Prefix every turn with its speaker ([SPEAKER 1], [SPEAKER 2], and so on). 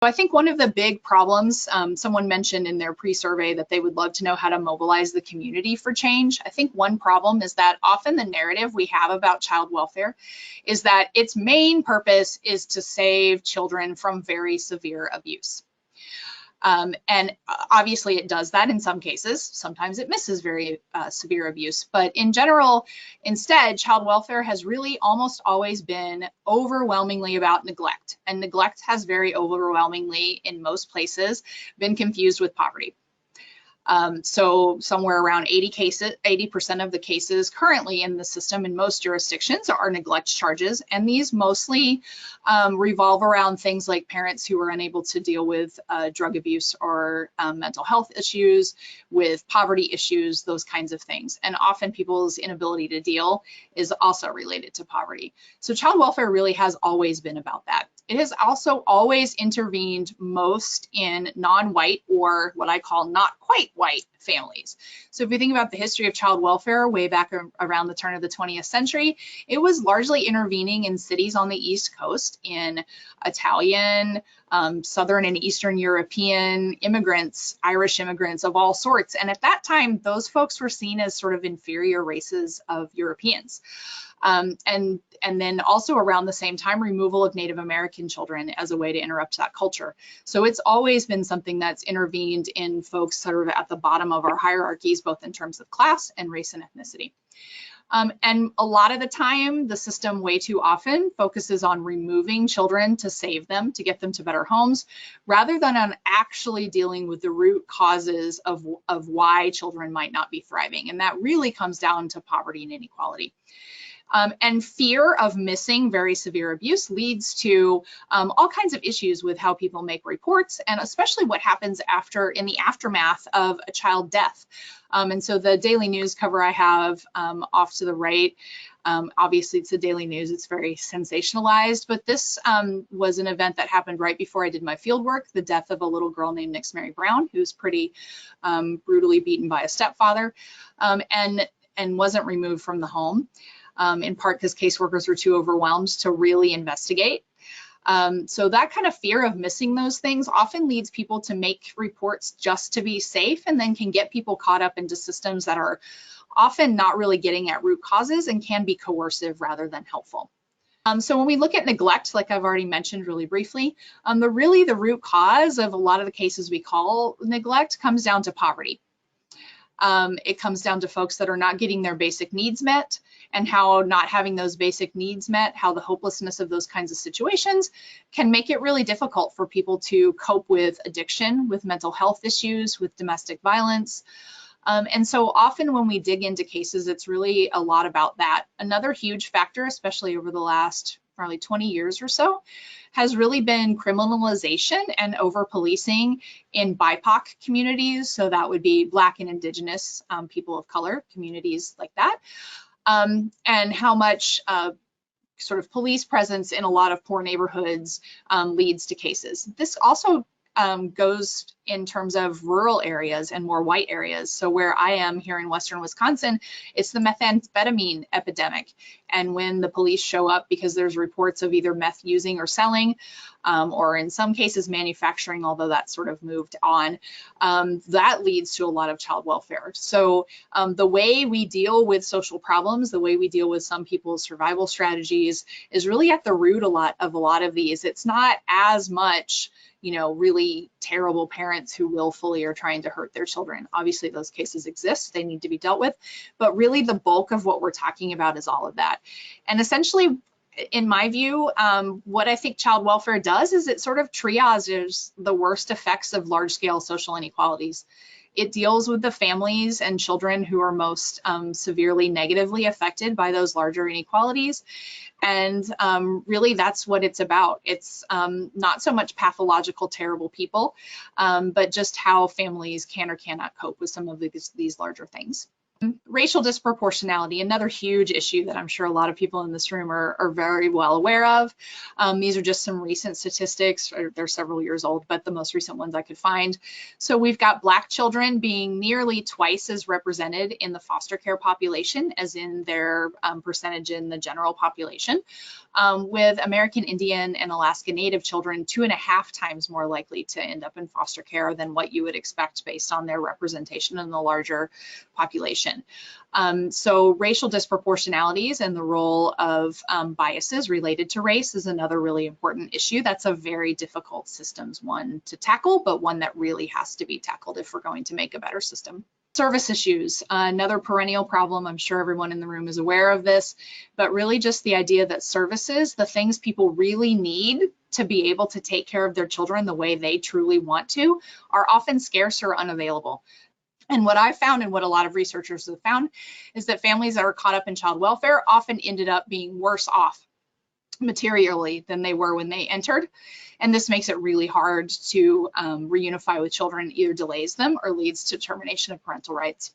[SPEAKER 1] I think one of the big problems, someone mentioned in their pre-survey that they would love to know how to mobilize the community for change. I think one problem is that often the narrative we have about child welfare is that its main purpose is to save children from very severe abuse. And obviously it does that in some cases. Sometimes it misses very severe abuse, but in general, instead, child welfare has really almost always been overwhelmingly about neglect, and neglect has very overwhelmingly, in most places, been confused with poverty. So somewhere around 80% of the cases currently in the system in most jurisdictions are neglect charges, and these mostly revolve around things like parents who are unable to deal with drug abuse or mental health issues, with poverty issues, those kinds of things. And often people's inability to deal is also related to poverty. So child welfare really has always been about that. It has also always intervened most in non-white, or what I call not quite white, families. So if you think about the history of child welfare way back around the turn of the 20th century, it was largely intervening in cities on the East Coast, in Italian, Southern and Eastern European immigrants, Irish immigrants of all sorts. And at that time, those folks were seen as sort of inferior races of Europeans. And then also around the same time, removal of Native American children as a way to interrupt that culture. So it's always been something that's intervened in folks sort of at the bottom of our hierarchies, both in terms of class and race and ethnicity. And a lot of the time, the system way too often focuses on removing children to save them, to get them to better homes, rather than on actually dealing with the root causes of why children might not be thriving. And that really comes down to poverty and inequality. And fear of missing very severe abuse leads to all kinds of issues with how people make reports, and especially what happens in the aftermath of a child death. And so the Daily News cover I have off to the right, obviously it's the Daily News, it's very sensationalized, but this was an event that happened right before I did my field work, the death of a little girl named Nix Mary Brown, who's pretty brutally beaten by a stepfather, and wasn't removed from the home. In part because caseworkers were too overwhelmed to really investigate. So that kind of fear of missing those things often leads people to make reports just to be safe, and then can get people caught up into systems that are often not really getting at root causes and can be coercive rather than helpful. So when we look at neglect, like I've already mentioned really briefly, the root cause of a lot of the cases we call neglect comes down to poverty. It comes down to folks that are not getting their basic needs met, and how not having those basic needs met, how the hopelessness of those kinds of situations can make it really difficult for people to cope with addiction, with mental health issues, with domestic violence. And so often when we dig into cases, it's really a lot about that. Another huge factor, especially over the last probably 20 years or so, has really been criminalization and over-policing in BIPOC communities. So that would be Black and Indigenous people of color, communities like that. And how much sort of police presence in a lot of poor neighborhoods leads to cases. This also goes in terms of rural areas and more white areas. So where I am here in Western Wisconsin, it's the methamphetamine epidemic. And when the police show up because there's reports of either meth using or selling, or in some cases manufacturing, although that sort of moved on, that leads to a lot of child welfare. So the way we deal with social problems, the way we deal with some people's survival strategies is really at the root of a lot of these. It's not as much, you know, really terrible parents who willfully are trying to hurt their children. Obviously those cases exist, they need to be dealt with, but really the bulk of what we're talking about is all of that. And essentially, in my view, what I think child welfare does is it sort of triages the worst effects of large-scale social inequalities. It deals with the families and children who are most severely negatively affected by those larger inequalities. And really that's what it's about. It's not so much pathological, terrible people, but just how families can or cannot cope with some of these larger things. Racial disproportionality, another huge issue that I'm sure a lot of people in this room are very well aware of. These are just some recent statistics. They're several years old, but the most recent ones I could find. So we've got Black children being nearly twice as represented in the foster care population as in their percentage in the general population, with American Indian and Alaska Native children 2.5 times more likely to end up in foster care than what you would expect based on their representation in the larger population. So racial disproportionalities and the role of biases related to race is another really important issue. That's a very difficult systems one to tackle, but one that really has to be tackled if we're going to make a better system. Service issues, another perennial problem. I'm sure everyone in the room is aware of this, but really just the idea that services, the things people really need to be able to take care of their children the way they truly want to, are often scarce or unavailable. And what I found and what a lot of researchers have found is that families that are caught up in child welfare often ended up being worse off materially than they were when they entered. And this makes it really hard to reunify with children, either delays them or leads to termination of parental rights.